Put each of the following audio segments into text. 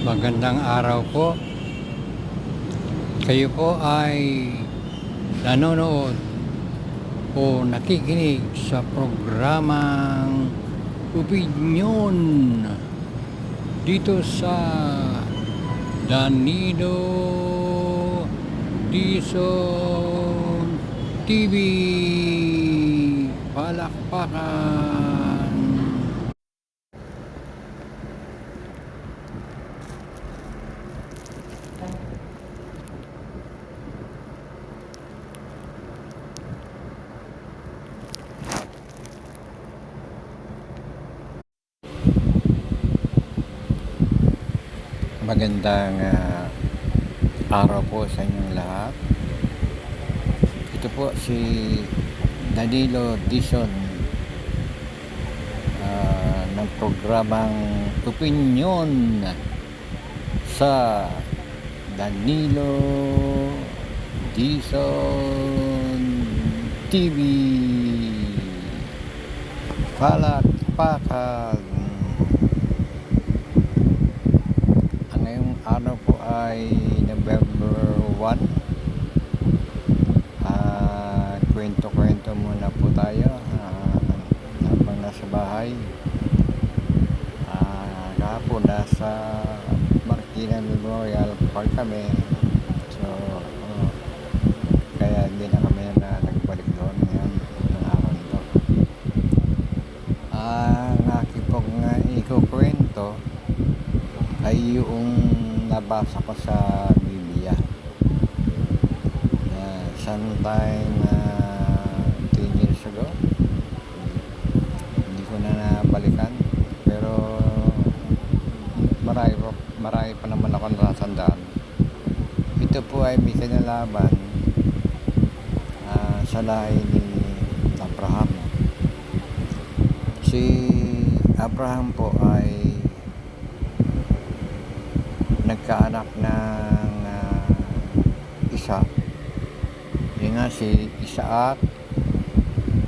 Magandang araw po. Kayo po ay nanonood o nakikinig sa programang Opinyon dito sa Danilo Dizon TV. Palakpakan. Magandang araw po sa inyong lahat. Ito po si Danilo Dizon ng programang Opinyon sa Danilo Dizon TV. Palakpakan. Ang ngayong araw po ay November 1. Kwento-kwento muna po tayo habang nasa bahay. Kahapon nasa Marikina Memorial Park kami. So kaya hindi na kami nagbalik doon ngayon ng araw nito. Ang aking pong ikukwento ay yung nabasa ko sa Biblia. Sometime 10 years ago, hindi ko na nabalikan, pero marami pa naman ako natatandaan. Ito po ay may kinalaman sa lahi ni Abraham. Si Abraham po ay nagkaanak ng isa. Yun nga si Isaac,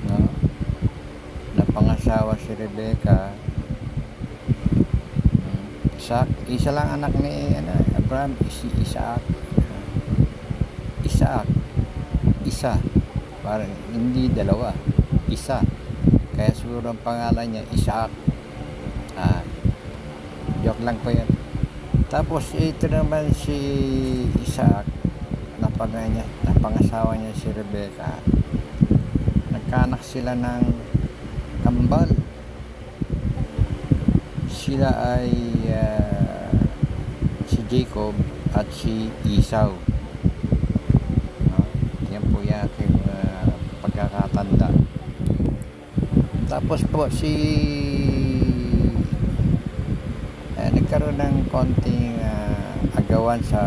no? Napangasawa si Rebecca. Isa lang anak ni Abraham, si Isaac. Isa. Parang hindi dalawa, isa. Kaya siguro ang pangalan niya Isaac. Joke lang po yan. Tapos ito naman si Isaac, napangasawa niya si Rebecca. Nagkaanak sila ng kambal. Sila ay si Jacob at si Esau. Yan po yung aking pagkakatanda. Tapos po nagkaroon ng konting agawan sa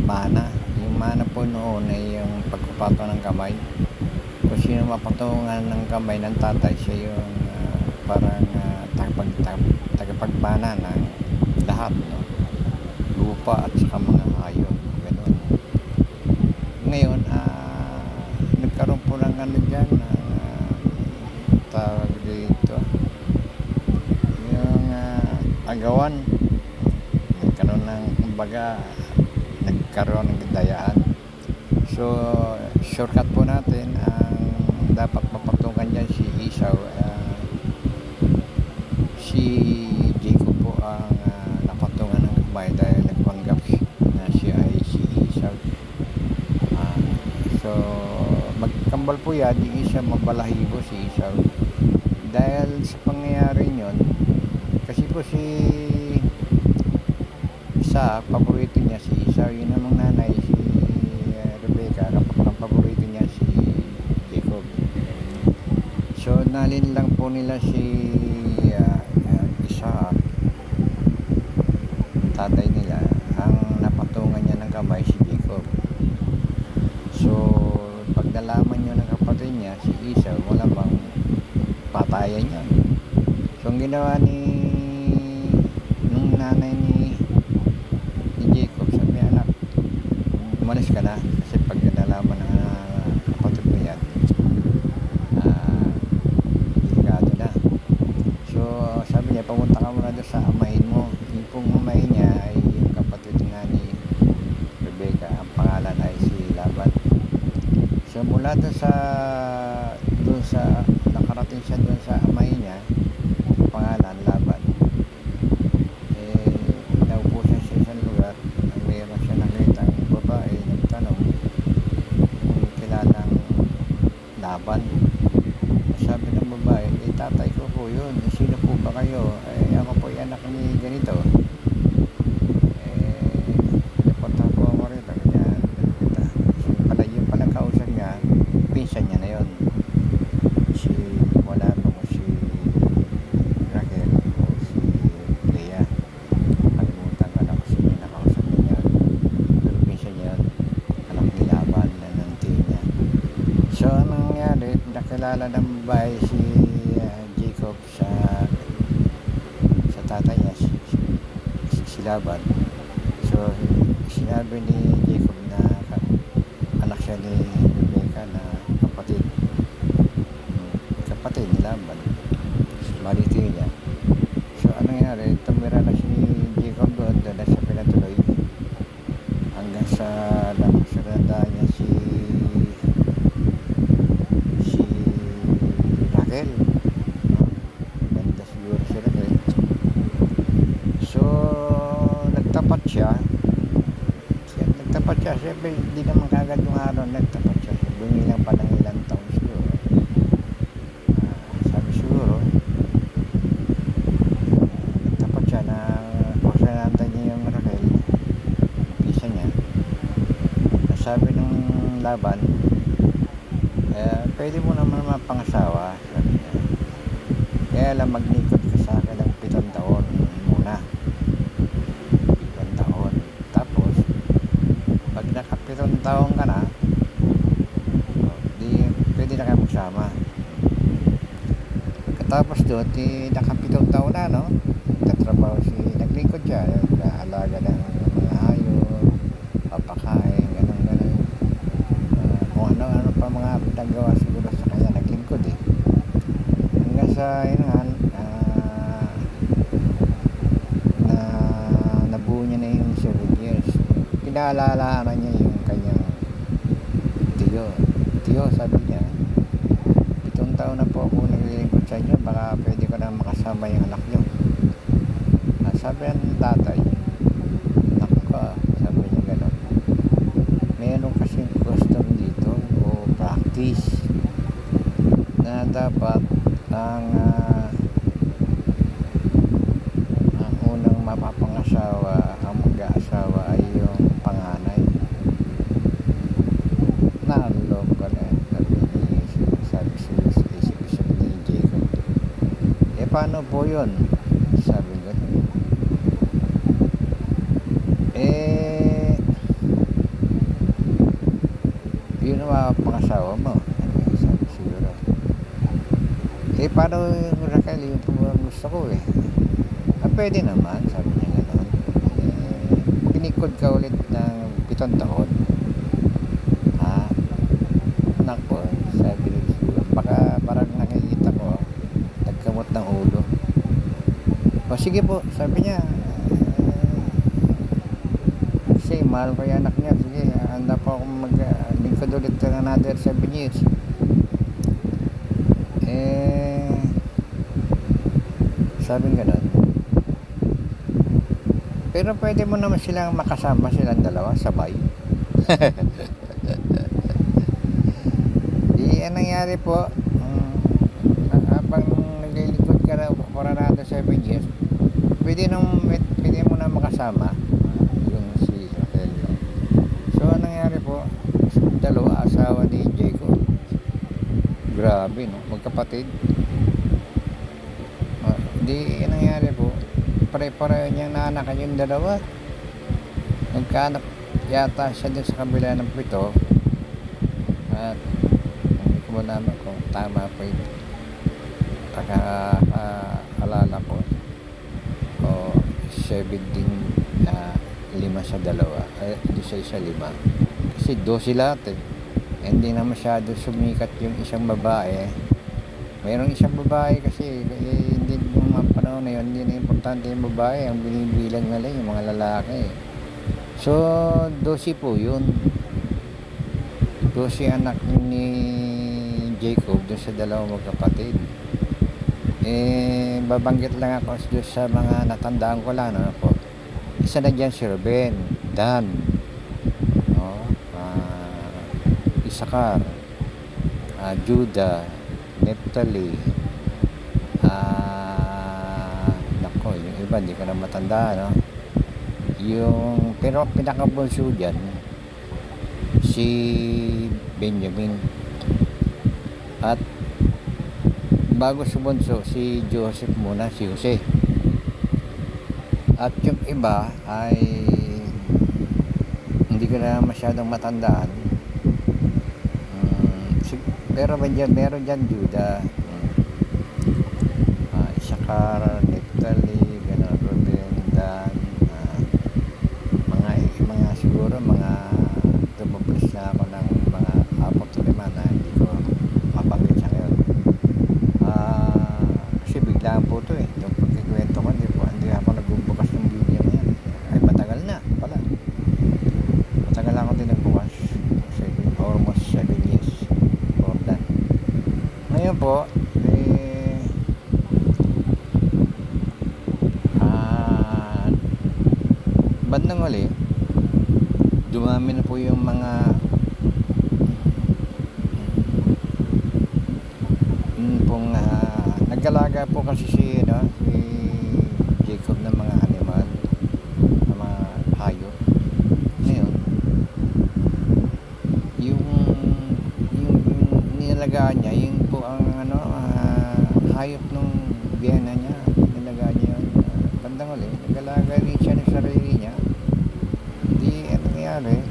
mana. Yung mana po noon ay yung pagpapato ng kamay. Kung sino mapatungan ng kamay ng tatay, siya yung parang tagapagmana ng lahat, no? Lupa at saka mga hayop, gano'n. Ngayon nagkaroon po ng dyan tawag dito yung agawan. Nagkaroon ng dayaan. So shortcut po natin, ang dapat mapatungan dyan si Esau. Si Jacob po ang napatungan ng kamay dahil nagpanggap na siya ay si Esau. So magkambal po yan, di siya mabalahibo si Esau. Dahil sa pangyayari nyon, kasi po si paborito niya si Esau, yun namang nanay si Rebecca, ang paborito niya si Jacob. So nalin lang po nila si Isaac, tatay nila, ang napatungan niya ng kamay si Jacob. So pag nalaman nyo ng kapatid niya si Esau, wala bang patayan niya. So ang ginawa nung nanay ni Jacob, sabi, anak, umalis ka na, kasi pag nalaman ng kapatid mo yan, delikado na. So sabi niya, pumunta ka muna doon sa amahin mo. Yung pong amahin niya ay yung So mula doon sa nakarating siya doon sa amay niya, pangalan Laban. Naupo siya sa isang lugar, mayroon siya nakitang babae, nagtanong kung kilalang Laban. Sabi ng babae, tatay ko po yun, sino po ba kayo? Ako po yung anak ni ganito. Napunta po ako rito, ganyan. Yung pala kausap niya, pinsan niya na yun. Wala pa ko si Raquel o si Lea. Kalimutan ko na kung sino yung nakausap niya. Pero pinsan niya yun, anak ni Laban na nanti niya. So anong nangyari, nakilala ng babae si Jacob sa tatay niya, si Laban. So sinabi ni Jacob na anak siya ni Rebecca na kapatid ni Laban, malito niya. So anong nangyari, tumira na si Jacob doon na siya pinatuloy hanggang sa nakasunanda niya si Raquel. Ganda siguro si Raquel. So nagtapat siya, siyempre hindi naman kagad yung araw nagtapat siya, bumilang pa ng ilang taon siguro. Sabi siguro nagtapat siya na kusananta niya yung Raquel, pisa niya. Sabi ng Laban, pwede mo naman mapangasawa, sabi niya. Kaya lang magnikot ka sa akin ng 7 taon muna. 7 taon. Tapos, pag naka-7 taon ka na, di pwede na kayo magsama. Pagkatapos doon, naka-7 taon na, no? Naglingkod siya, alaga ng mga hayop, papakain, ganun. Kung ano pa mga pinagawa siguro sa kanya, naglingkod eh. Hanggang sa nabuo niya na yung 7 years. Pinaalala niya yung kanyang tiyo, sabi niya, 7 taon na po ako naglilingkod sa inyo, baka pwede ko na makasama yung anak niyo. Sabi ng tatay, naku ka, sabi niya gano'n, meron kasing custom dito o practice na dapat ang unang mapapangasawa, ang mag-aasawa ay yung panganay. Nalog ko na, sabi ni Jacob. Paano po yun? Sabi ko, yun ang mapapangasawa mo. Sabi siguro, paano yung Raquel, yung gusto ko eh. Pwede naman, sabi niya gano'n. Pinikod ka ulit ng 7 taon. Nako, sabi niya siguro, baka parang nakikita ko, nagkamot ng ulo. O sige po, sabi niya, kasi mahal ko yung anak niya, sige, handa po akong maglingkod ulit ng another 7 years. Sabi gano'n. Pero pwede mo naman silang makasama, silang dalawa, sabay. Ang nangyari po, habang naglilingkod ka na for another 7 years, pwede mo na makasama yung si Raquel. So ang nangyari po, dalawa asawa ni Jacob. Grabe, no? Magkapatid. Ang nangyari po, pare-pareho niyang naanakan yung dalawa. Nagkaanak yata siya din sa kabila ng 7. At hindi ko naman kung tama po yung pagkaalala ko. O 7 din, 5 sa dalawa. Isa 5. Kasi 12 lahat eh. Hindi na masyado sumikat yung isang babae. Mayroong isang babae kasi hindi yung mga panahon na yun, hindi na importante yung babae, ang binibilang na lang yung mga lalaki. So 12 po yun, 12 So si anak ni Jacob doon sa dalawang magkapatid, babanggit lang ako doon sa mga natandaan ko lang, ano po. Isa na dyan si Ruben, Dan, no? Isakar, Judah, Nephtali, nako, yung iba hindi ko na matanda, no? Pero pinakabunso dyan si Benjamin, at bago si bunso si Joseph muna, si Jose, at yung iba ay hindi ko na masyadong matandaan. Pero meron dyan Judah, Isakar, Nephtali, gano'n, Ruben, Dan, mga siguro mga tumubos na ako ng mga 4 o 5 na hindi ko mabanggit sa ngayon. Kasi biglaan po ito yung pagkikwento ko, hindi ako nagbubukas ng video na yan. Ay matagal na pala, matagal ako din nagbukas, almost 7 years for that. Ngayon po bandang uli, dumami na po yung mga nagalaga po kasi si Jacob ng mga animal, ng mga hayop. Ngayon yung nilalagaan niya, yung po ang hayop nung biyena niya, nilalagaan niya yun. Bandang uli, nagalaga rin siya ng sarili niya. Nangyari,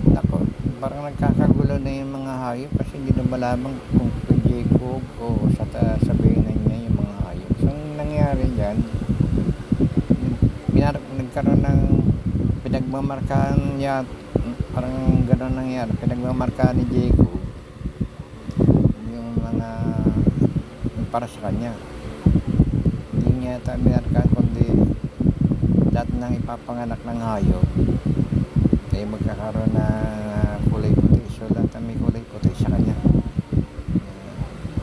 nako, parang nagkakagulo na yung mga hayop kasi hindi na malamang kung kay Jacob o sabihin niya yung mga hayop. So ang nangyari dyan, nagkaroon ng pinagmamarkaan niya, parang gano'n nangyari, pinagmamarkaan ni Jacob yung mga para sa kanya. Hindi niya ata minarkaan, kundi lahat ng ipapanganak ng hayop ay magkakaroon ng kulay puti. So lahat ng may kulay puti sa kanya.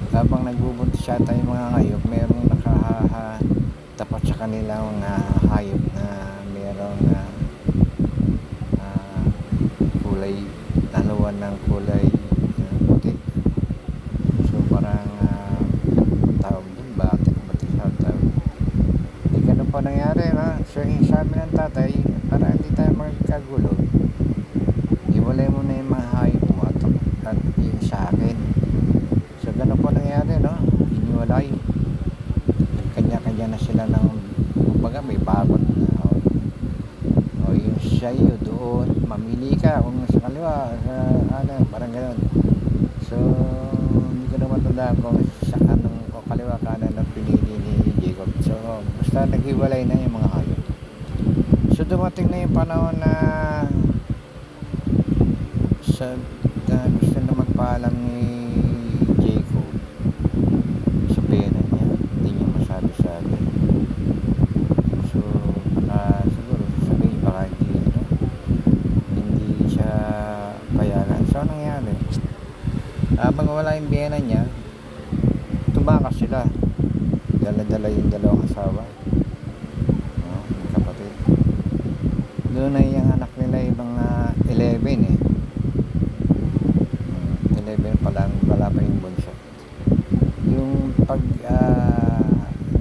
Habang nagbubuntis siya tayo mga hayop, mayroong nakatapat sa kanilang mga hayop na mayroong kulay, naluwan ng kulay puti. So parang tawag din, batik sa tawag. Hindi ganun pa nangyari, no? So yung sabi ng tatay, para hindi tayo magkagulo, iwalay mo na yung mga hayop mo at yung sa akin. So ganun po nangyari, no? Iniwalay, kanya-kanya na sila ng, kumbaga may bagot na, o yung sa'yo doon, mamili ka kung sa kaliwa, parang ganun. So hindi ko naman tandaan kung sa anong o kaliwa kanan ang pinili ni Jacob. So basta naghiwalay na yung mga hayop. So dumating na yung panahon na gusto na magpaalam ni Jacob sa pena niya, hindi niya masabi-sabi. So siguro sabihin baka hindi siya payagan. So nangyari, habang wala yung pena niya, tumakas sila, dala-dala yung dalawang asawa, yung kapatid. Doon na yung anak nila yung mga 11 11 pa lang, wala pa yung bunso. Yung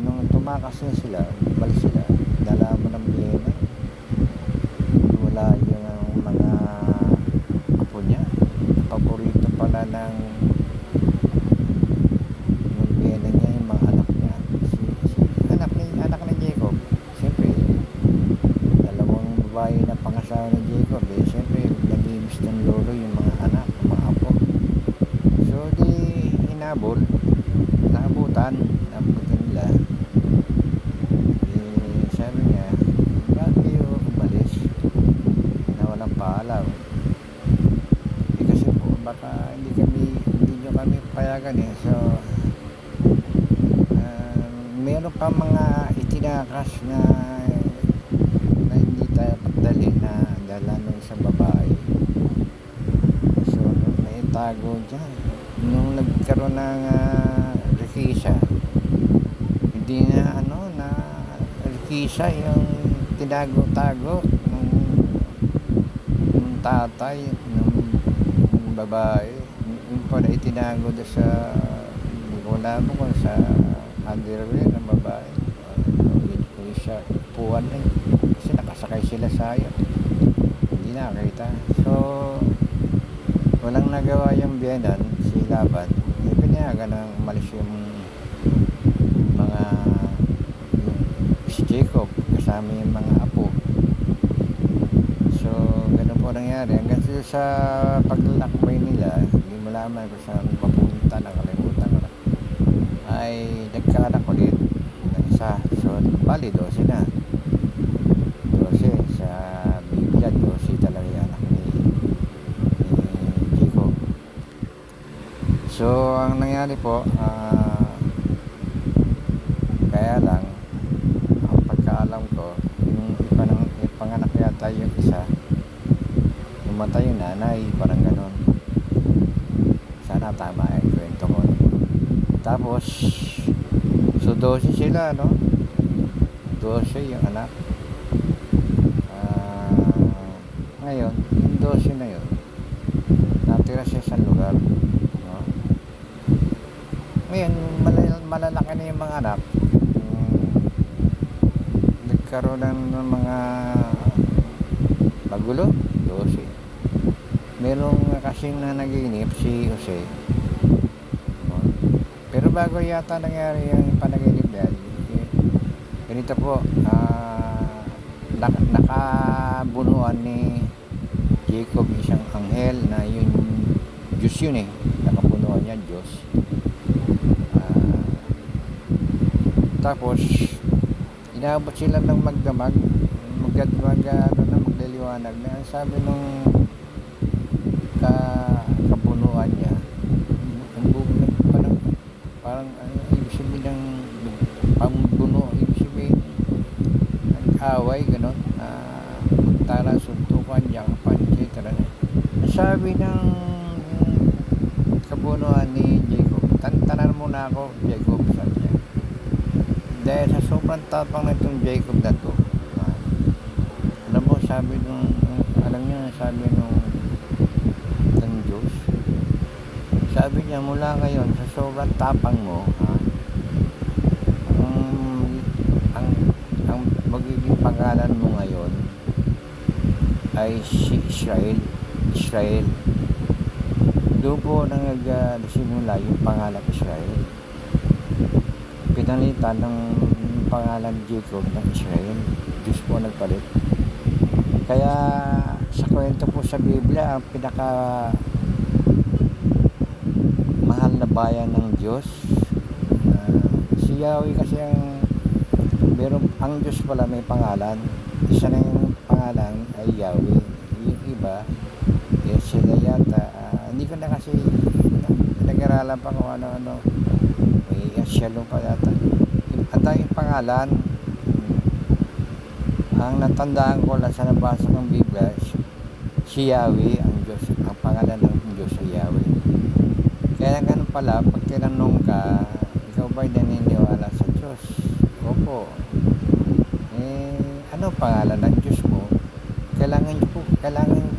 nung tumakas na sila, balik sila, dala mo ng biyena, wala yung mga apo niya, paborito pala ng biyena niya yung mga anak niya, anak ni Jacob. Siyempre dalawang babae na pangasawa ni Jacob, siyempre nag-ibig ng lolo yung mga anak, mga apo. So di naabutan nila. Sabi niya, bakit kayo umalis na walang paalam? Kasi po baka hindi nyo kami payagan So meron pa mga itinakas na hindi tayo pagdali na dala ng isang babae tinatago dyan. Nung nagkaroon ng rikisa, hindi na na rikisa yung tinago-tago ng tatay ng babae. Yung pala itinago doon sa wala mo kung sa underwear ng babae. Hindi siya upuan kasi nakasakay sila sa hindi nakita. So walang nagawa yung biyenan si Laban, pinayagan ng umalis yung mga si Jacob kasama yung mga apo. So ganun po nangyari hanggang sa paglalakbay nila, hindi malaman kung saan papunta, nakalimutan ko na, ay nagkaanak ulit ng isa. So bali 12 na, 12 sa Biblia, 12 talaga yung anak ni Jacob. So ang nangyari po, kaya lang ang pagkaalam ko, yung ipanganak yata yung isa, namatay yung nanay, parang ganon. Sana tama yung kwento ko. Tapos so 12 sila, 12 yung anak. Ngayon yung 12 na yun natira sa isang lugar, Ngayon malalaki na yung mga anak. Nagkaroon ng mga magulo, 12. Merong kasing na naginip si Jose, pero bago yata nangyari yung panaginip yan, ganito po, nakabunuan ni Jacob isang anghel na yun Diyos yun nakabunuan niya Diyos. Tapos inabot sila ng magdamag magliliwanag na ang sabi nung kapunuan niya, ang bubunag parang ibig sabihin ng pambuno, ibig sabihin nag-away ganon, tara suntukan diyan etc. Sabi ng kapunuan ni Jacob, tantanan muna ako Jacob, sabi niya. Dahil sa sobrang tapang na itong Jacob na to, alam mo, sabi nung sabi nung Diyos, sabi niya, mula ngayon sa sobrang tapang mo, ang magiging pangalan mo ngayon ay si Israel. Doon po nagsimula yung pangalan Israel. Pinalitan ng pangalan Jacob ng Israel. Diyos po nagpalit. Kaya sa kwento po sa Biblia, ang pinaka mahal na bayan ng Diyos, si Yahweh, kasi ang Diyos pala may pangalan. Isa na yung pangalan ay Yahweh. Yung iba sila yata, hindi ko na kasi nag-aralan pa kung ano-ano, may Shalom pa yata. Ang tanging pangalan, ang natandaan ko lang sa nabasa ng Biblia, si Yahweh ang Diyos, ang pangalan ng Diyos ay Yahweh. Kaya ganun pala, pag tinanong ka, ikaw ba'y naniniwala sa Diyos? Opo. Ano pangalan ng Diyos mo? Kailangan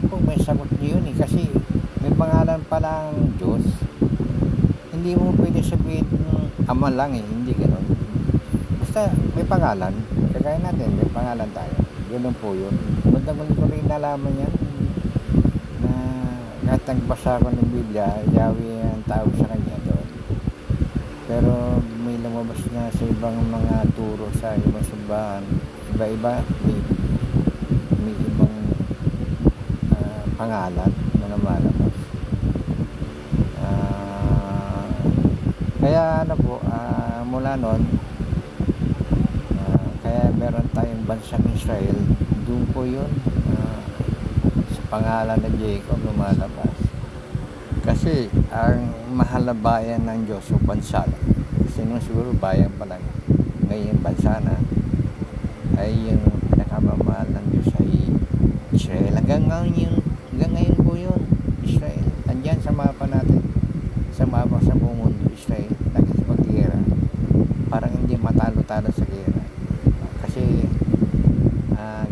po may sagot niyo yun kasi may pangalan pala ang Diyos. Hindi mo pwede sabihin ama lang hindi gano'n. Basta may pangalan, kagaya natin, may pangalan tayo. Gano'n po yun. Madagal ko rin nalaman yan na kahit nagbasa ko ng Biblia, Yahweh ang tawag sa kanya doon. Pero may lumabas na sa ibang mga turo sa ibang simbahan, iba-iba, may ibang pangalan na lumalabas. Kaya mula noon, kaya meron tayong bansang Israel. Doon po yun, sa pangalan ng Jacob lumalabas. Kasi ang mahal na bayan ng Diyos o bansa, kasi nung siguro bayan pa lang, ngayon bansa na, ay yung pinakamamahal ng Diyos ay Israel. Hanggang ngayon po yun, Israel. Ang nandyan sa mapa natin, sa mapa sa buong mundo. Israel nakikipag-gera, parang hindi matalo-talo sa gera, kasi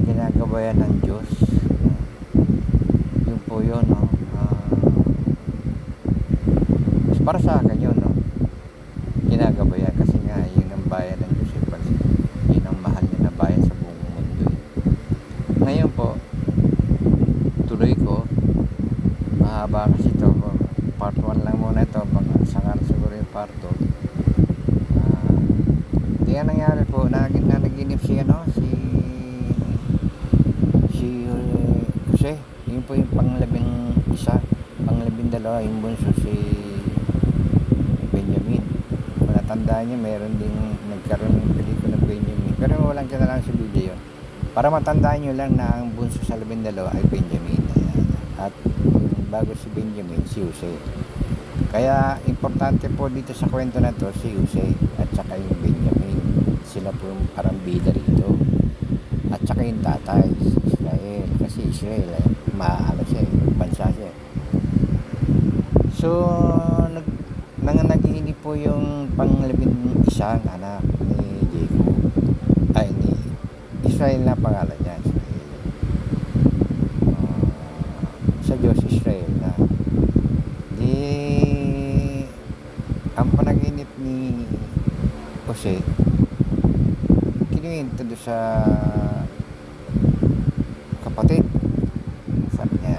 ginagawa yan ng Diyos. Yun po yun, no? Para sa akin yun, no? Ginagawa yan kasi nga yun ang bayan ng Diyos, yun ang mahal niya na bayan sa buong mundo. Ngayon po, tuloy ko, mahaba kasi ito, part 1 lang muna ito, sangar siguro yung part 2. Di nga nangyari po, naginip si Jose. Yun po yung panglabing-dalawa, yung bunso si Benjamin. Kung natandaan niyo, meron din nagkaroon ng pelikula ng Benjamin, pero walang kinalaman sa video yun. Para matandaan nyo lang na ang bunso sa 12 ay Benjamin, at bago si Benjamin, si Jose. Kaya importante po dito sa kwento na to si Jose at saka yung Benjamin. Sila po yung parang bida rito, at saka yung tatay si Israel, kasi Israel maaalam siya, bansa siya. So naginip po yung pang-11 anak ni Jacob, ay ni Israel na pangalan niya, sa Diyos Israel na. Di ang panaginip ni Jose, kinuwento doon sa kapatid.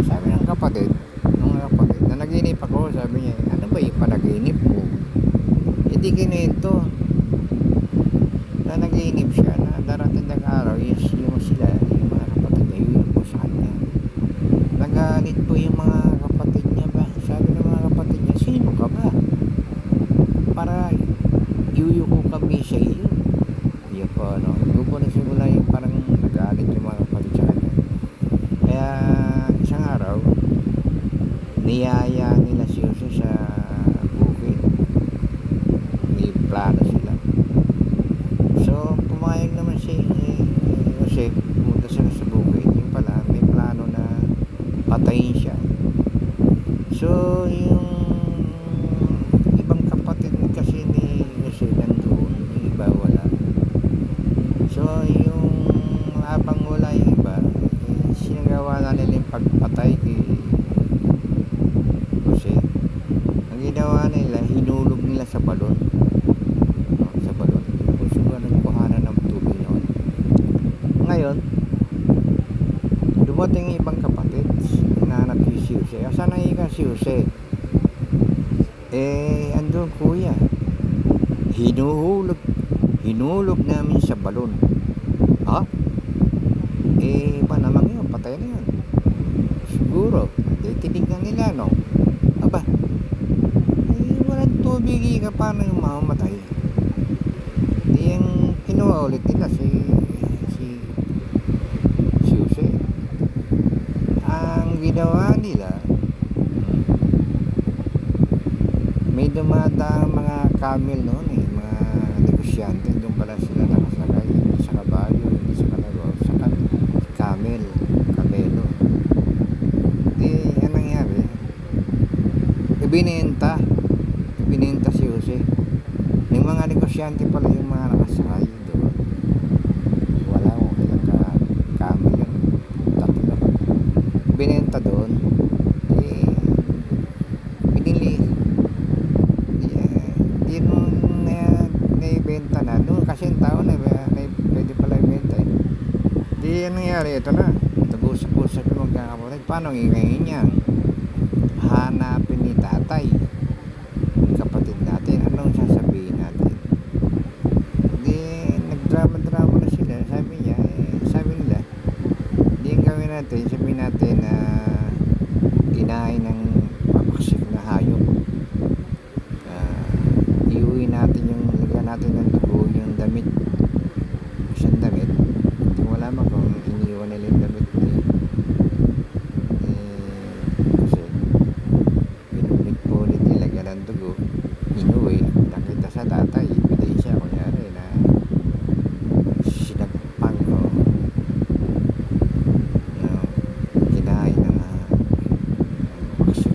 Sabi ng kapatid, na naginip ako, sabi niya, ano ba yung panaginip mo? Hindi kinuwento na naginip siya na darating ng araw, yung mga kapatid niya, yun po sa kanya. Nagalit po yung mga kapatid niya ba? Sabi ng mga kapatid niya, sino ka ba? Para yuyuko kami sa iyo. Yun po, no? Doon po nagsimula yung parang nagalit yung mga kapatid sa kanya. Kaya isang araw, niyaya nila si Jose sa bukid. May plano sila. So, pumayag naman si Jose, pumunta sila sa bukid. Yung pala, may plano na patayin siya. So, yung ibang kapatid kasi ni Jose nandoon, yung iba wala. So, yung habang wala yung iba, sinagawa na nila yung pagpatay kay Jose. Ang ginawa nila, hinulog nila sa balon. Sa balon. Kung siguro nagkuhanan ng tubig noon. Ngayon, dumating yung ibang kapatid, nanap si Jose. Asan na yung si Jose? Andun kuya. Hinulog namin sa balon. Ha? Ba naman yun, patay na yun. Siguro, tinignan nila, no? Aba, walang tubig ka, paano yung mamamatay? Di yung kinuha ulit nila si Jose. Ang ginawa nila, may dumadaang mga camel noon, mga negosyante, doon pala sila nakasakay, hindi sa kabayo, hindi sa kalabaw, sa kamelo. Di, yan nangyari, ibinenta si Jose. Yung mga negosyante pala yung mga nakasakay doon, wala ko kailang camel yun, tatlo, binenta doon. Binili, di nung naibenta na doon, kasi yung tao na pwede pala ibenta eh. Di yan nangyari, ito na, nag-usap-usap yung magkakapatid, paano ngayon yan hanapin ni tatay yung kapatid natin, anong sasabihin natin? Di nagdrama-drama na sila. Sabi nila, di yung gawin natin, sabihin natin na kinain ng papaksik na hayop. Iuwi natin yung lagyan natin ng dugo, yung damit, isang damit. Hindi mo alam kung iniwan nila yung damit kasi pinunit po ulit nilagyan ng dugo, inuwi, nakita sa tatay, ibigay siya kunyari na sinagpang o kinain ng papaksik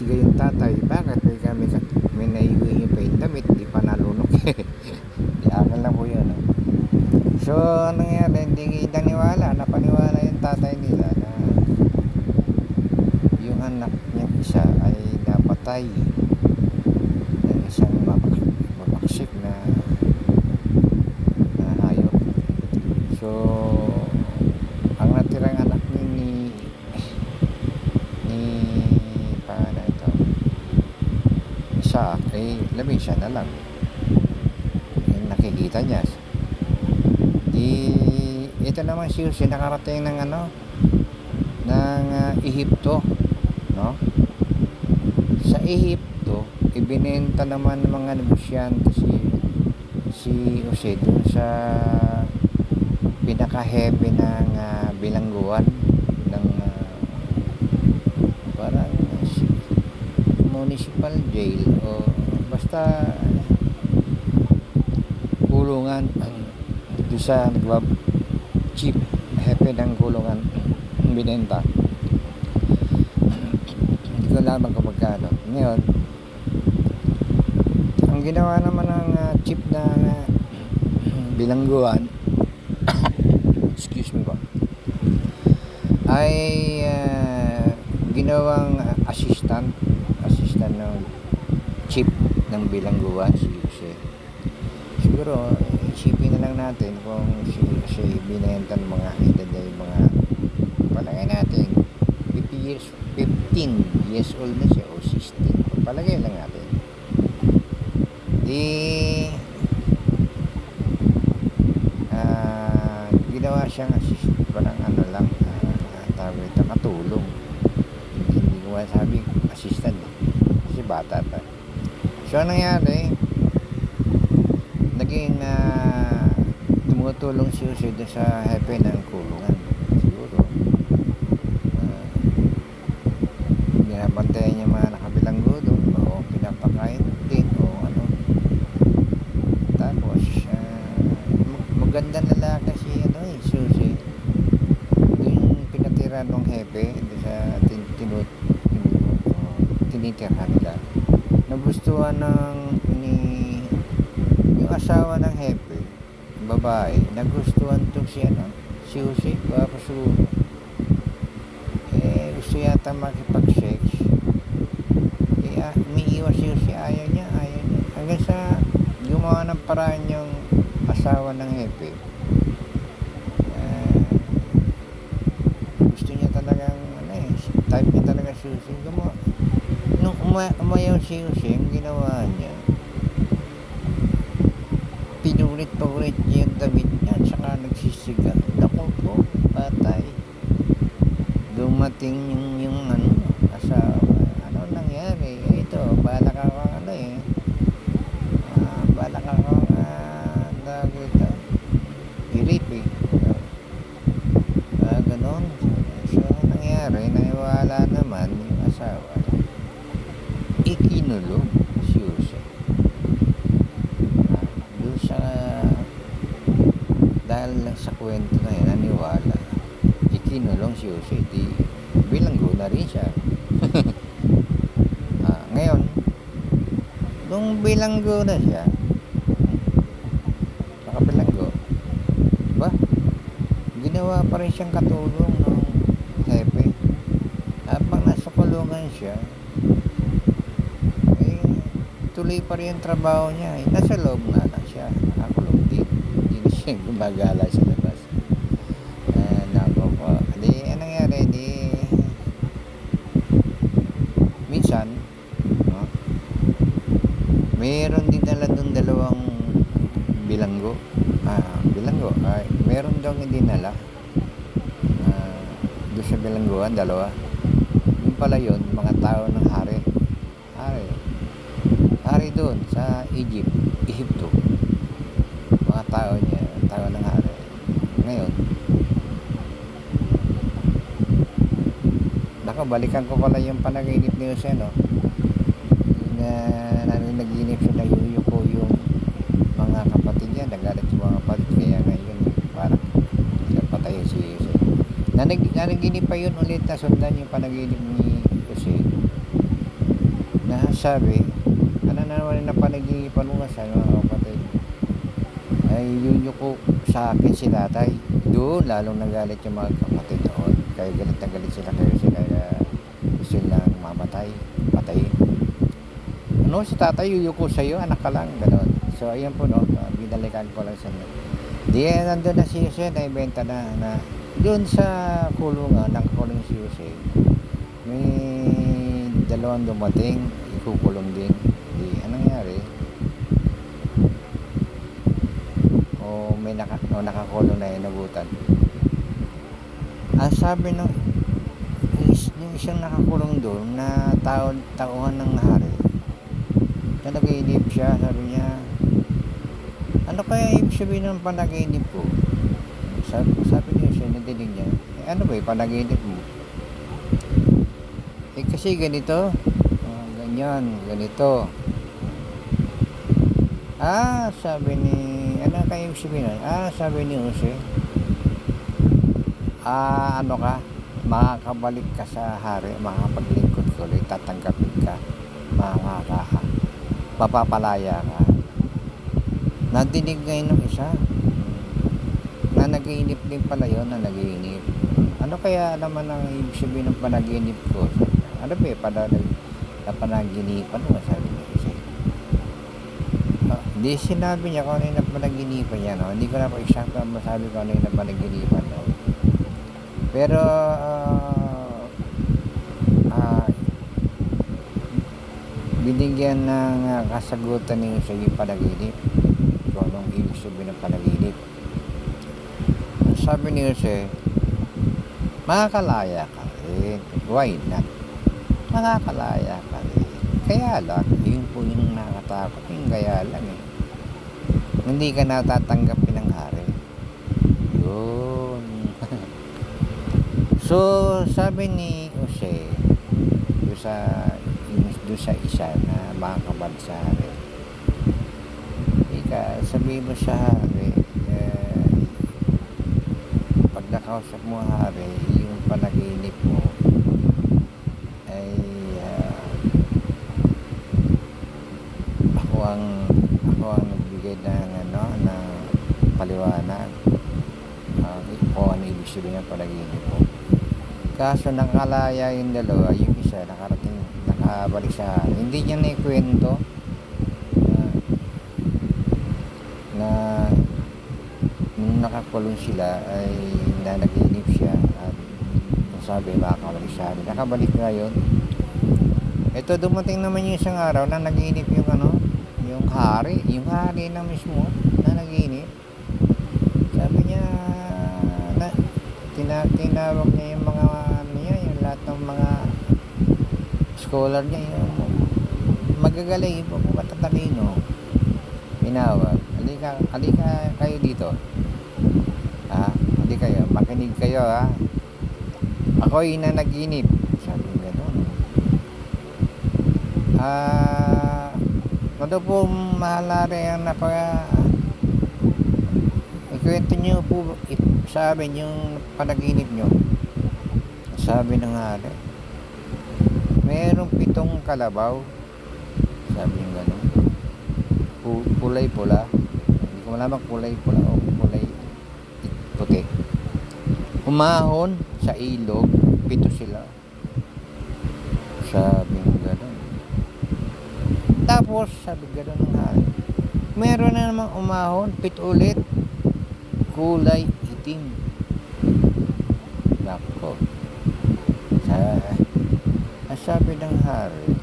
imbestiga yung tatay, bakit may naiuwi pa yung damit, di pa nalunok. Di akin lang po yun, no? So anong nangyari, hindi napaniwala yung tatay nila na yung anak niya isa ay napatay ng isang mabaksik na hayop. So ang natirang anak ni paano ito, isa ay labing na lang yung nakikita niya. Ito naman si Jose nakarating ng Ehipto, no? Sa Ehipto ibinenta naman ng mga negosyante si Jose dun sa pinaka-heavy ng bilangguan ng parang municipal jail o basta kulungan doon sa chief hepe ng kulungan binenta. Hindi ko alam kung magkano. Ngayon ang ginawa naman ng chief na bilangguan excuse me po, ay ginawang assistant ng chief ng bilangguan si Jose. Siguro isipin na lang natin kung si binenta ng mga edad na yung mga palagay natin 15 years old na siya o 16, palagay lang natin, ginawa siyang assistant, parang lang tawag ito, katulong. Hindi ko masabi assistant kasi bata pa. So anong nangyari, naging tumutulong si Jose doon sa hepe ng kulungan. Siguro binabantayan niya mga nakabilanggo doon o pinapakain din o ano. Tapos magandang lalaki si Jose. Yung pinatira ng hepe doon sa tinitirhan nila, nagustuhan yung asawa ng hepe, babae, nagustuhan itong si Jose, guwapo siguro. Gusto yata makipag-sex. Umiiwas si Jose, ayaw niya. Hanggang sa gumawa ng paraan yung asawa ng hepe. Gusto niya talagang, type niya talaga si Jose. Nung umayaw si Jose, yung ginawa niya, pinulit-paulit niya yung damit niya at saka nagsisigaw. Naku po, patay. Dumating yung asawa. Ano nangyari? Ito, balak akong balak akong i-rape ganon. So nangyari, naiwala naman yung asawa, ikinulong si Jose. Dahil sa kwento na yan, naniwala, ikinulong si Jose, di bilanggo na rin siya. Ngayon nung bilanggo na siya, nakabilanggo ba, ginawa pa rin siyang katulong ng hepe. Habang nasa kulungan siya, tuloy pa rin ang trabaho niya. Nasa loob nga lang siya, nakakulong din, hindi na siya gumagala sa labas. Nako po, anong nangyari, minsan mayroon din dala doon dalawang bilanggo. Meron daw hindi nala doon sa bilangguan, dalawa. Yung pala yun, mga tao ng hari doon sa Ehipto, mga tao ng hari. Ngayon balikan ko pala yung panaginip ni Jose, no? Nanaginip siya na yuyuko yung mga kapatid niya, nagalit yung mga kapatid, kaya ngayon parang patay si Jose. Nanaginip pa yun ulit na sundan yung panaginip ni Jose sabi, ano na naman na panaginipan mo sa mga kapatid? Ay yuyuko sa akin si tatay. Doon lalong nagalit yung mga kapatid noon. Kaya galit na galit sila kayo kaya gusto nilang mamatay, patayin. Ano si tatay yuyuko sa'yo, anak ka lang, gano'n. So ayan po no, binalikan ko lang sa inyo. Di nandun na si Jose, naibenta na doon sa kulungan, nakakulong si Jose. May dalawang dumating, ikukulong din. Di anong nangyari? O may nakakulong na inabutan. Ang sabi ng yung isang nakakulong doon na tauhan ng hari, na nag-iinip siya, sabi niya, ano kaya ibig sabihin ng panaginip ko? Sabi niya siya, nadinig niya, ano ba yung panaginip mo? Kasi ganito, ganyan, ganito. Sabi ni, ano kaya ibig sabihin? Sabi ni Jose, ano ka, makakabalik ka sa hari, makapaglingkod ko ulit, tatanggapin ka, mapapalaya ka. Nadinig ngayon ng isa na nag-iinip din pala yun, na nag-iinip. Ano kaya naman ang ibig sabihin ng panaginip ko? Ano ba na panaginipan mo? Sabi niya kasi. Hindi sinabi niya kung ano yung panaginipan niya. No? Hindi ko na po exact na masabi kung ano yung panaginipan. No? Pero binigyan ng kasagutan niyo sa yung panaginip. Kung anong ibig sabihin ng panaginip. Sabi ni Jose, makakalaya ka rin. Why not? Makakalaya ka rin. Kaya lang, yun po yung nakatakot. Yung kaya lang eh. Hindi ka natatanggapin ng hari. Yun. So, sabi ni Jose, doon sa isa na makakabal sa hari, sabihin mo sa hari, pag nakausap mo hari, yung panaginip mo ay ako ang nagbigay ng paliwanag, kung ano ibig sabihin ng panaginip mo. Kaso nakalaya yung dalawa, yung isa nakabalik sa hari, hindi niya naikwento na nung nakakulong sila ay nanaginip siya at sabi makakabalik siya. Nakabalik ngayon. Ito dumating naman yung isang araw na naginip yung hari na mismo na naginip. Sabi niya na tinawag niya yung mga yung lahat ng mga scholar niya, yung magagaling po matatalino. Tinawag, halika kayo dito. Hindi kayo, makinig kayo ako'y nanaginip. Sabi nga doon. Ano po mahalari ang ikwento nyo po sa amin yung panaginip nyo. Sabi ng hari, mayroong 7 kalabaw. Sabi nga gano'n. Kulay pula, hindi ko malaman kulay pula o kulay puti, umahon sa ilog, 7 sila. Sabi gano'n. Tapos sabi gano'n ng hari, meron na namang umahon 7 ulit, kulay itim. Nako, sabi ng hari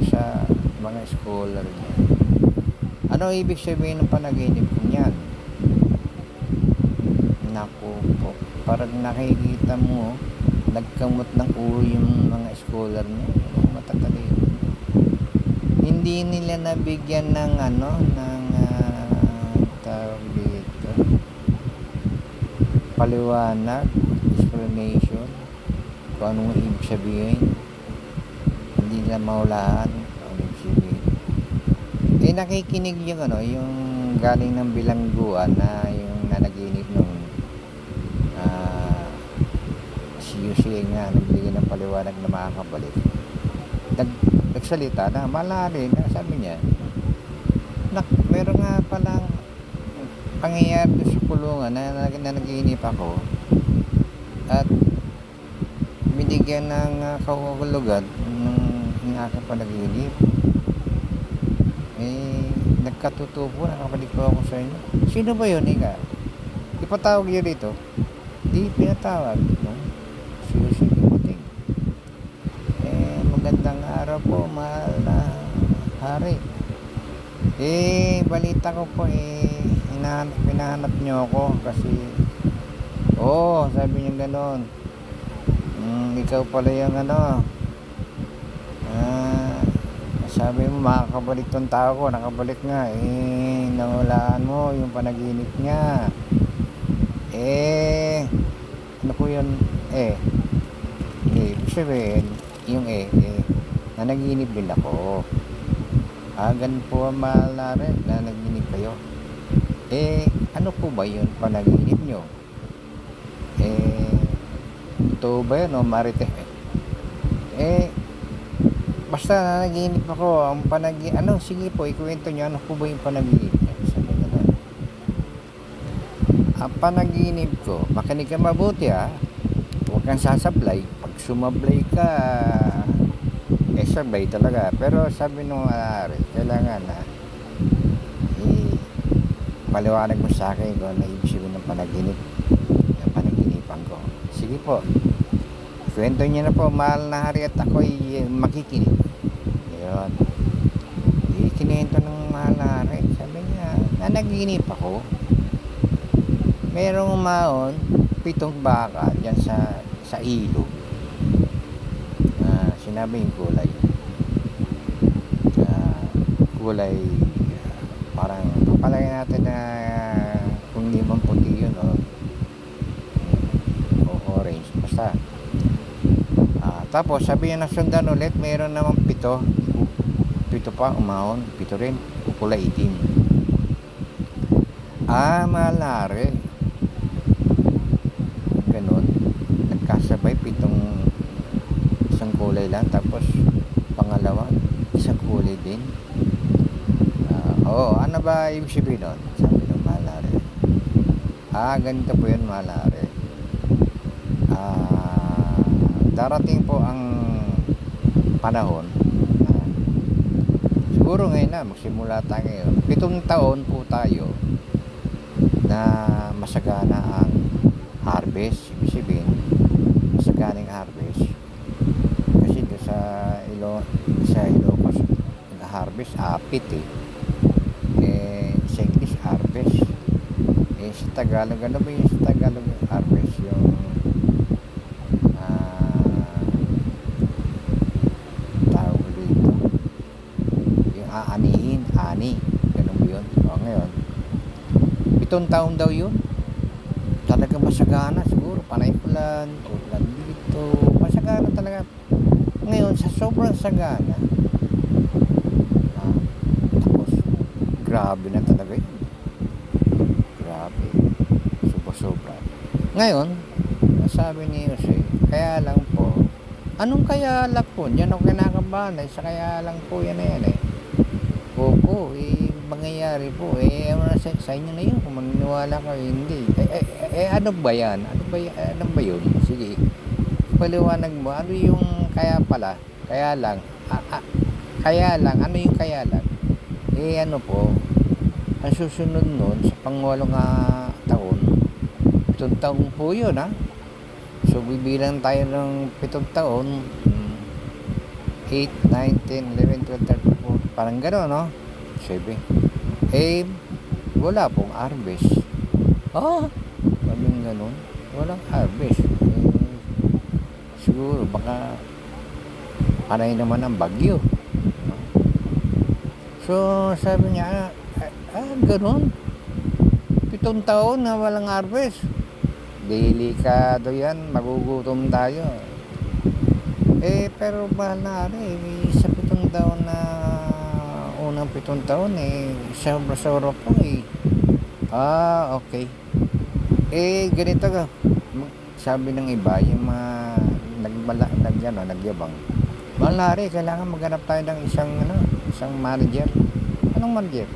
sa mga scholar niya, ano ibig sabihin ng panaginip niyan? Naku po, parang nakikita mo, nagkamot ng ulo yung mga scholar niya, yung matatalino. Hindi nila nabigyan ng tawag dito, paliwanag, explanation, kung anong ibig sabihin. Hindi nila mahulaan kung anong ibig sabihin. Nakikinig yung galing ng bilangguan na yung nanaginip nung si Jose nga nagbigay ng paliwanag na makakabalik. nagsalita na malari na sabi niya, meron nga palang pangyayari doon sa kulungan na naginip ako at binigyan ng kahulugan ng aking panaginip. Nagkatutubo, nakabalik po ako sa inyo. Sino ba yun, Ika? Ipatawag niyo rito. Di pinatawag, no? Susibuting. Magandang araw po, mahal na hari. Balita ko po, pinahanap niyo ako kasi, sabi niya gano'n. Ikaw pala yung sabi mo makakabalik tong tao ko, nakabalik nga, nahulaan mo yung panaginip niya. Ano po yun? Ibig sabihin, yung na naginip din ako. Ganun po ang mahal na rin na naginip kayo. Ano po ba yun panaginip nyo? Ito ba yun o marite? Basta naginip ako, ang sige po, ikuwento nyo, ano po ba yung panaginip nyo? Sabi nga na. Ang panaginip ko, makinig ka mabuti huwag kang sasablay. Pag sumablay ka, sablay talaga. Pero sabi nung kailangan paliwanag mo sa akin kung ano ibig sabihin ng panaginip, yung panaginipan ko. Sige po. Kwento niya na po, mahal na hari, at ako'y makikinig. Yun. Ikinento ng mahal na hari. Sabi niya, naginip ako. Merong umaon, 7 baka dyan sa ilog. Sinabi yung kulay. Kulay, parang papalagay natin na kung hindi man puti yun o orange. Basta. Tapos sabi niya na sundan ulit, mayroon naman 7 pa umahon, 7 rin, kulay itim. Malari ganun, nagkasabay 7 isang kulay lang, tapos pangalawa isang kulay din. Ano ba ibig sabihin nun? Sabi ng malari, ganito po yun malari. Darating po ang panahon, siguro ngayon na magsimula tayo ngayon, 7 taon po tayo na masagana ang harvest. Ibig sabihin masagana ang harvest kasi sa Ilocos harvest apit sa English harvest, sa Tagalog ano ba yung sa Tagalog harvest? Yung ani, ganun yun. Ngayon 7 taon daw yun, talaga masagana. Siguro panay ulan dito, masagana talaga. Ngayon sa sobrang sagana, tapos grabe na talaga yun, grabe, sobra. Ngayon sabi ni Jose, kaya lang po, anong kaya lang po, yan ang kinakabahan sa kaya lang po yan Opo, mangyayari po. Sa inyo na yun kung maniniwala kayo, hindi. Ano ba yan? Ano ba yun? Sige, paliwanag mo. Ano yung kaya pala? Kaya lang. Ano yung kaya lang? Ano po, ang susunod nun, sa pang-8 taon, 7 taon po yun, So, bibilang tayo ng 7 taon, 8, 9, 10, 11, 12, 13, 14, parang gano'n, no? 7. Wala pong harvest. Sabi gano'n, walang harvest. Siguro, baka panay naman ang bagyo. So, sabi niya, gano'n. 7 taon na walang harvest. Delikado yan, magugutom tayo. Pero mahal na sa 7 taon na unang 7 taon sobra po okay. Ganito sabi ng iba, yung mga nagyabang, Mahal na rin, kailangan maghanap tayo ng isang manager. Anong manager?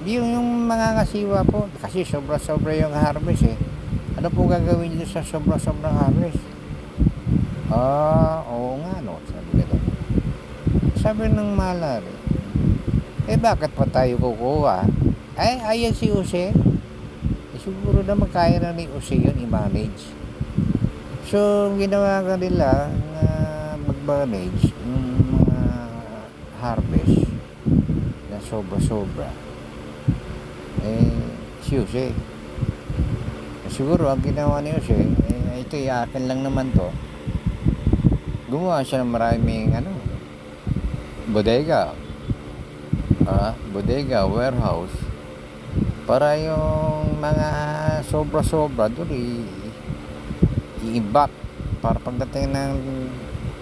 Yung mga ngasiwa po, kasi sobra-sobra yung harvest eh. Ano po gagawin nyo sa sobra-sobrang harvest? Oo nga no, sabi ko. Sabi ng malari, bakit pa tayo kukuha? Ayan si Jose. Siguro naman kaya na ni Jose yun i-manage. So, ginawa ka nila na mag-manage ng mga harvest na sobra-sobra. Si Jose. Siguro ang ginawa ni Jose, ito akin lang naman to. Gumawa siya ng maraming bodega. Bodega, warehouse. Para yung mga sobra-sobra doon i-imbak. Para pagdating ng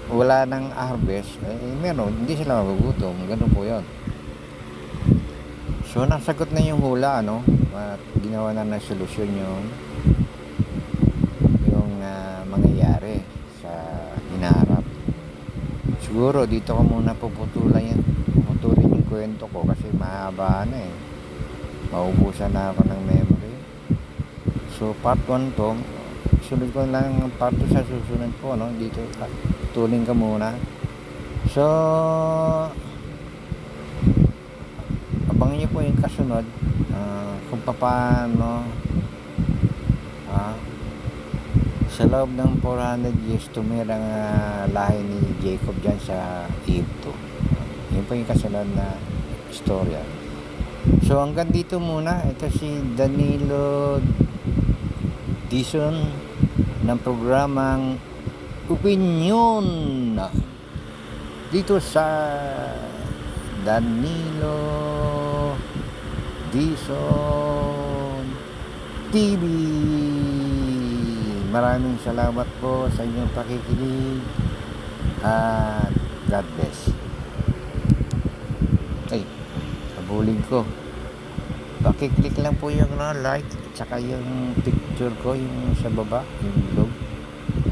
wala ng harvest, meron, hindi sila magugutom. Ganun po yun. So, nasagot na yung hula, at ginawa na ng solusyon yung mangyayari sa hinaharap. Siguro, dito ko muna puputulin yung kwento ko kasi mahaba na eh. Maubusan na ako ng memory. So, part 1 to. Sunod ko lang part 2 sa susunod ko, dito, tuling ka muna. So, abangan nyo po yung kasunod kung paano sa loob ng 400 years tumira ang lahi ni Jacob dyan sa Egypto. Yun po yung kasunod na istorya. So hanggang dito muna. Ito si Danilo Dizon ng programang Opinion dito sa Danilo Dizon TV. Maraming salamat po sa inyong pakikinig at God bless. Habulin ko. Pakiclick lang po yung like at saka yung picture ko yung sa baba, yung blog.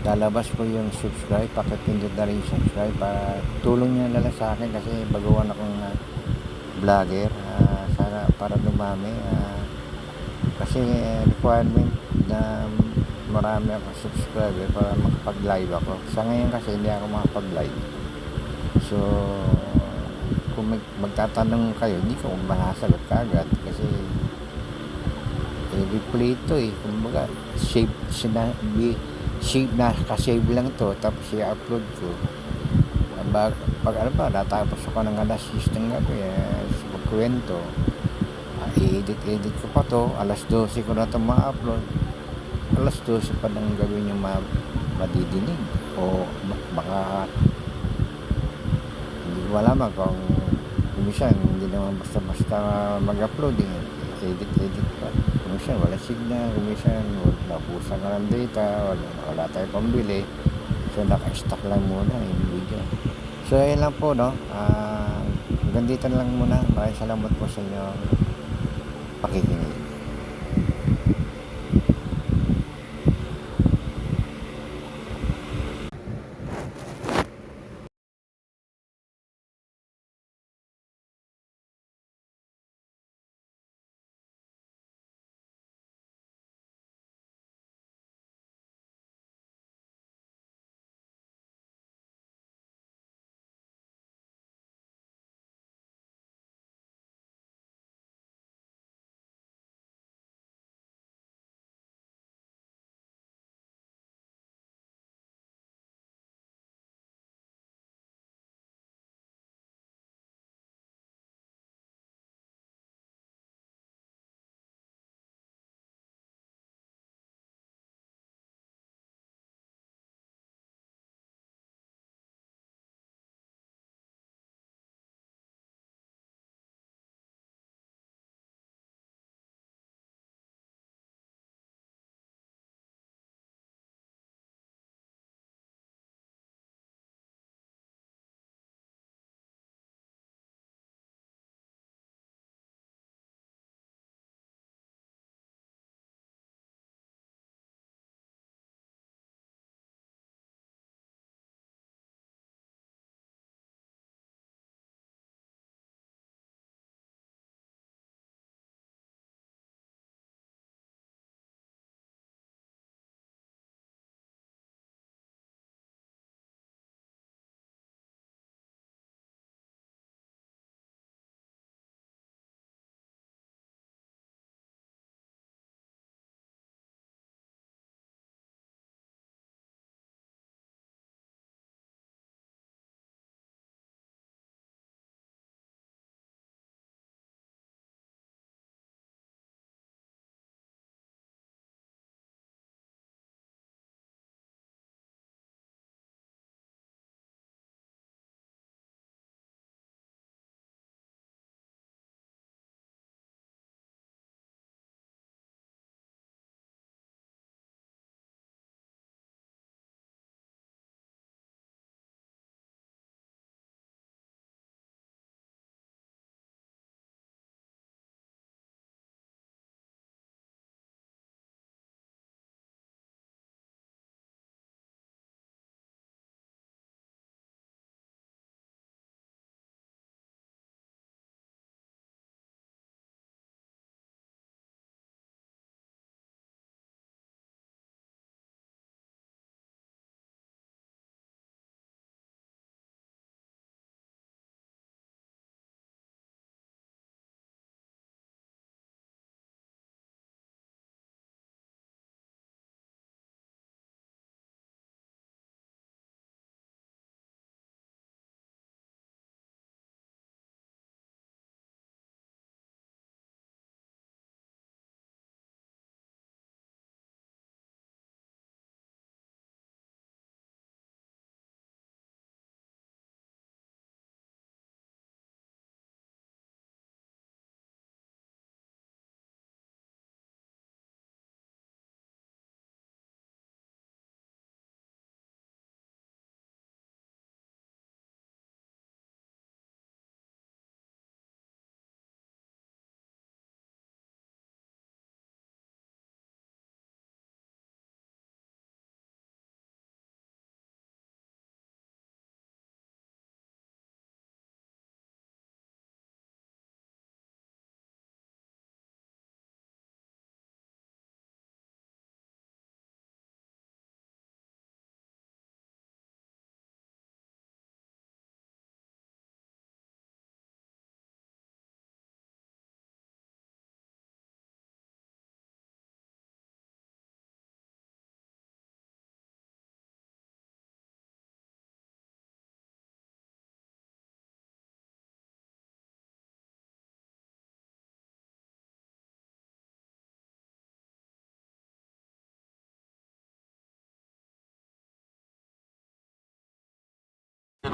Lalabas po yung subscribe. Pakipindot na rin yung subscribe para tulong nyo na lang sa akin kasi baguhan akong vlogger. Sana para dumami kasi requirement na marami akong subscriber para makapag-live ako. Sa ngayon kasi hindi ako makapag-live. So kung magtatanong kayo, hindi ko masasagot kagad kasi replay ito kumbaga save na kasave lang to tapos i-upload ko pag natapos ako ng alas 6 ng gabi sa magkwento, i-edit ko pa to, alas 12 ko na ito ma-upload, alas 12 pa ng gawin yung madidinig o baka hindi ko malaman kung kumisan hindi naman basta-basta mag-upload edit pa, kumisan wala signal, kumisan napusan ka ng data, wala tayo pambili, so naka-stock lang muna yung video. So ayun lang po hanggang dito lang muna. Maraming salamat po sa inyo pakikinig.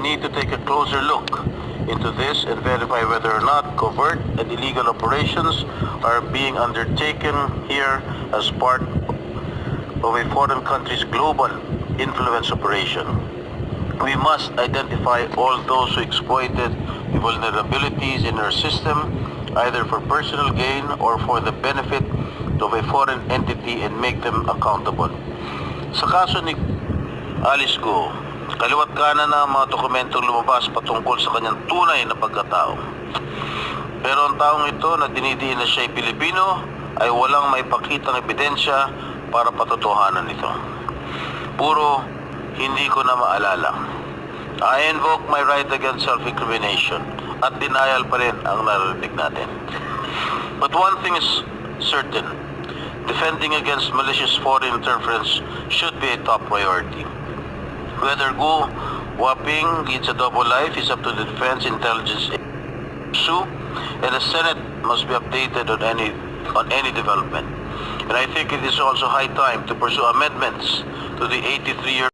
need to take a closer look into this and verify whether or not covert and illegal operations are being undertaken here as part of a foreign country's global influence operation. We must identify all those who exploited the vulnerabilities in our system, either for personal gain or for the benefit of a foreign entity, and make them accountable. Sa kaso ni Alice Go, kaliwat kanan na ang mga dokumentong lumabas patungkol sa kanyang tunay na pagkatao. Pero ang taong ito na dinidiin na siya'y Pilipino ay walang maipakitang ebidensya para patotohanan ito. Puro hindi ko na maalala. I invoke my right against self-incrimination at denial pa rin ang naririnig natin. But one thing is certain, defending against malicious foreign interference should be a top priority. Whether Gu Waping leads a double life is up to the Defense Intelligence issue, and the Senate must be updated on any development. And I think it is also high time to pursue amendments to the 83-year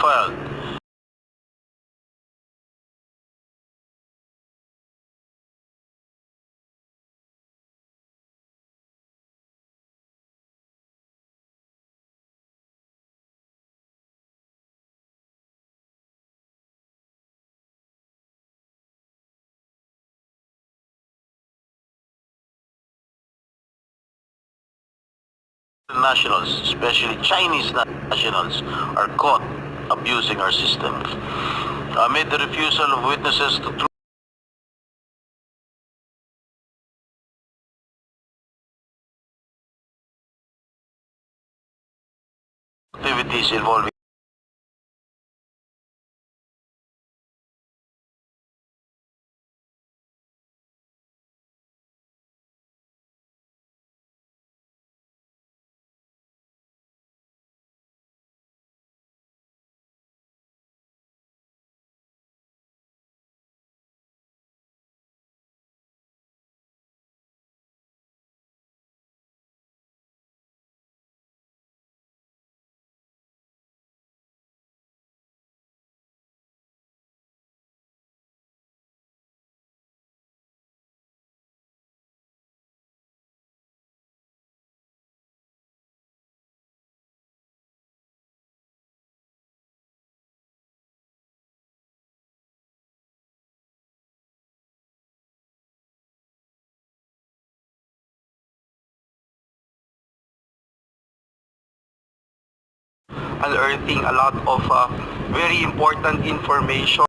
filed. Nationals, especially Chinese nationals, are caught abusing our system. Amid the refusal of witnesses to activities involving unearthing a lot of very important information.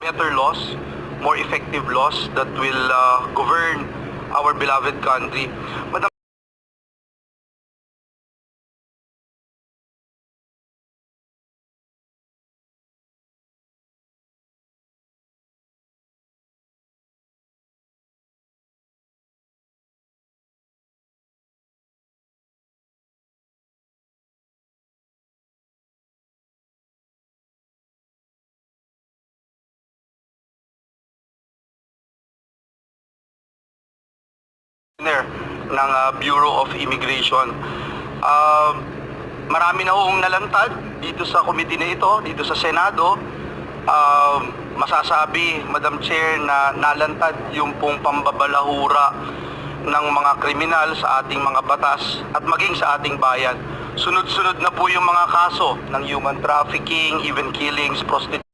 Better laws, more effective laws that will govern our beloved country. Madam ng Bureau of Immigration. Marami na hoong nalantad dito sa committee na ito, dito sa Senado. Masasabi, Madam Chair, na nalantad yung pong pambabalahura ng mga kriminal sa ating mga batas at maging sa ating bayan. Sunod-sunod na po yung mga kaso ng human trafficking, even killings, prostitution.